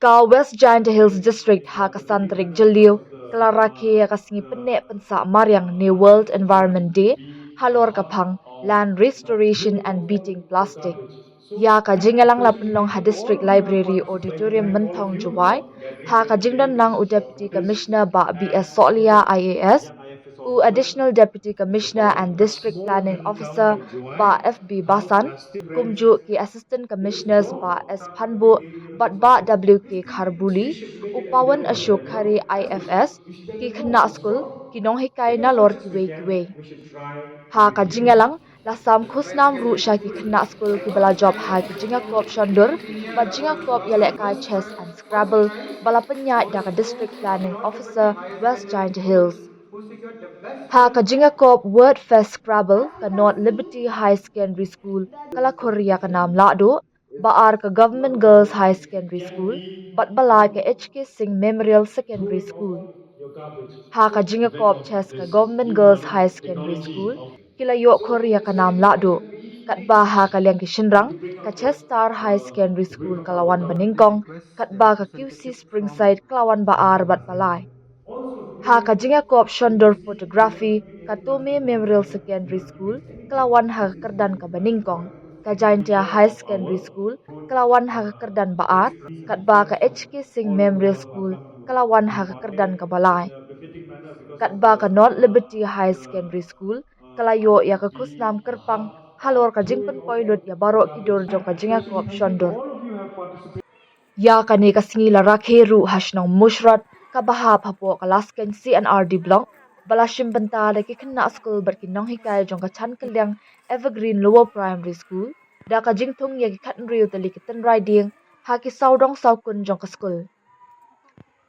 Ka West Giant Hills District ha kasantrik jeliu kala Rakhe kasingi penne pensa Mariang ni World Environment Day halor kapang land restoration and beating plastic. Ya ka jingalang lapenlong ha District Library Auditorium Mentong Jowai ha ka jingdon lang u Deputy Commissioner ba BS Solia IAS u Additional Deputy Commissioner and District Planning Officer ba FB Basan kumju ki Assistant Commissioners ba S Panbu bat ba WK Kharbuli upawan Ashok Khari IFS ki khna school ki nong hikai na lor ki wei ha ka jingalang lasam khusnam ru sha ki khna school ki bala job ha ki jinga kop shondur ba jinga kop yale ka chess and scrabble bala penya da ka District Planning Officer West Giant Hills. Ha ka jinga kop word fest Scrabble ka North Liberty High Secondary School kala Korea ka nam la do baar ka Government Girls High Secondary School bat balai ka HK Singh Memorial Secondary School. Ha ka jinga kop chess ka Government Girls High Secondary School kila yok Korea ka nam la do kat ba ha ka liang ki shinrang ka Chess Star High Secondary School kalawan Baningkong kat ba ka QC Springside kalawan baar bat balai. Ha ka jinga kop shondor photography ka Tome Memorial Secondary School kelawan ha kerdan ka Baningkong ka Jaintia High Secondary School kelawan ha kerdan baar kat ba ka HK Singh Memorial School kelawan ha kerdan ka Balai kat ba ka North Liberty High Secondary School kelayo ya ka Kusnam Kerpang halor ka jingpen poilut ya barok kidor jong ka jinga kop shondor ya kani kasingi la Rakhe ru hashnong mushrat ka bahap hapo kalasken CNRD block balashim benta da ki khenna school bar ki nong hikai jong ka chan kalyang Evergreen Lower Primary School da ka jingthung ya ki khatn riu tali ki tan riding ha ki saudong saukun jong ka school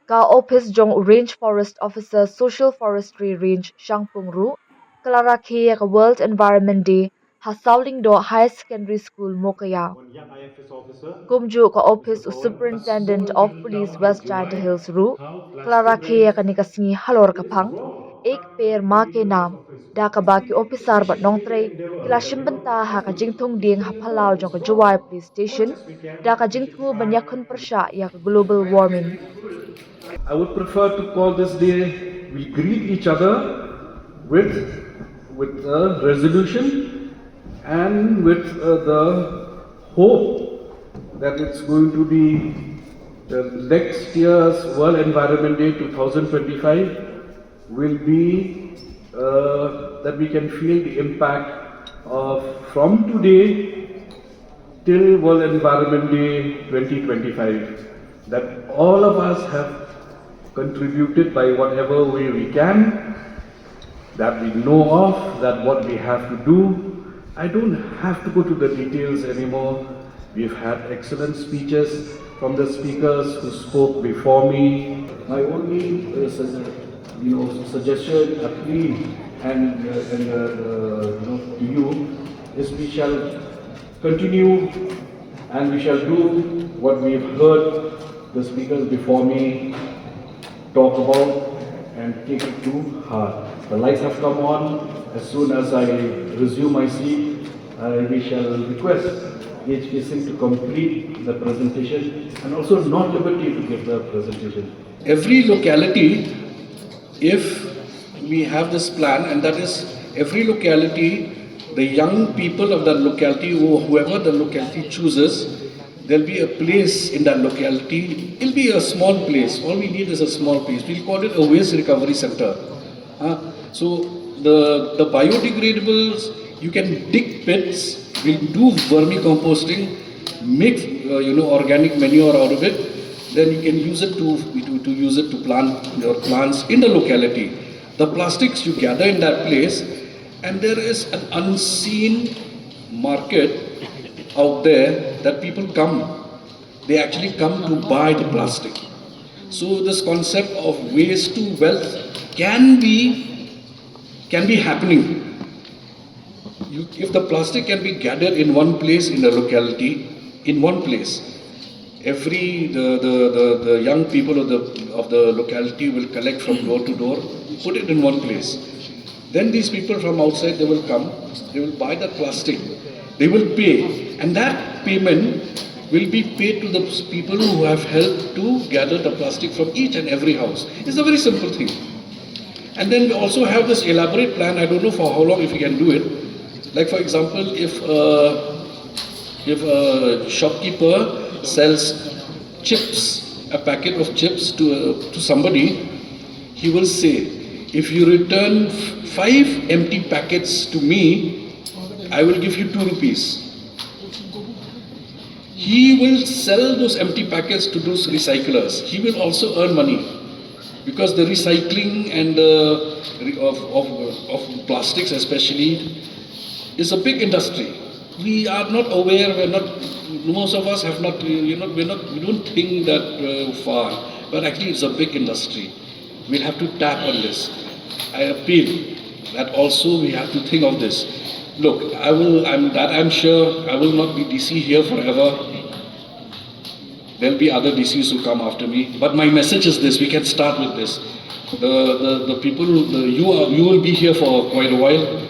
ka office jong Range Forest Officer Social Forestry Range Shangpung ru kala Rakhe ya ka World Environment Day ha Sauling Do High Secondary School Mokaya kumju ka office u Superintendent of Police West Giant Hills ru kala Rakhe ya kani kasingi halor kapang ek per ma ke nam da ka baki officer bat nong trei kila shimbenta ha ka jingthung ding ha phalau jong ka Jowai Police Station da ka jingthungu banyakhun persha ya ka global warming. I would prefer to call this day, we greet each other with, with a resolution and with the hope that it's going to be the next year's World Environment Day 2025 will be that we can feel the impact of from today till World Environment Day 2025, that all of us have contributed by whatever way we can, that we know of, that what we have to do. I don't have to go to the details anymore. We've had excellent speeches from the speakers who spoke before me. My only suggestion, appeal, and to you is we shall continue and we shall do what we have heard the speakers before me talk about and take it to heart. The lights have come on. As soon as I resume my seat, we shall request HK Singh to complete the presentation and also North Liberty to give the presentation. Every locality, if we have this plan, and that is every locality, the young people of the locality, whoever the locality chooses, there'll be a place in that locality. It'll be a small place. All we need is a small place. We'll call it a waste recovery center. So the biodegradables, you can dig pits. We'll do vermicomposting, make organic manure out of it. Then you can use it to plant your plants in the locality. The plastics you gather in that place, and there is an unseen market out there that people come. They actually come to buy the plastic. So this concept of waste to wealth can be happening. If the plastic can be gathered in one place in a locality, in one place, the young people of the locality will collect from door to door, put it in one place. Then these people from outside, they will come, they will buy the plastic, they will pay, and that payment will be paid to the people who have helped to gather the plastic from each and every house. It's a very simple thing. And then we also have this elaborate plan. I don't know for how long if we can do it. Like for example, if a shopkeeper sells chips, a packet of chips to somebody, he will say, if you return 5 empty packets to me, I will give you 2 rupees. He will sell those empty packets to those recyclers. He will also earn money because the recycling and of plastics especially is a big industry. We are not aware. Most of us have not. We don't think that far. But actually, it's a big industry. We'll have to tap on this. I appeal that also we have to think of this. Look, I'm sure I will not be DC here forever. There'll be other DCs who come after me. But my message is this: we can start with this. The people, you will be here for quite a while.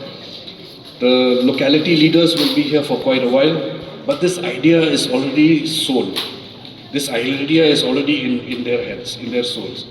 The locality leaders will be here for quite a while. But this idea is already sown. This idea is already in their heads, in their souls.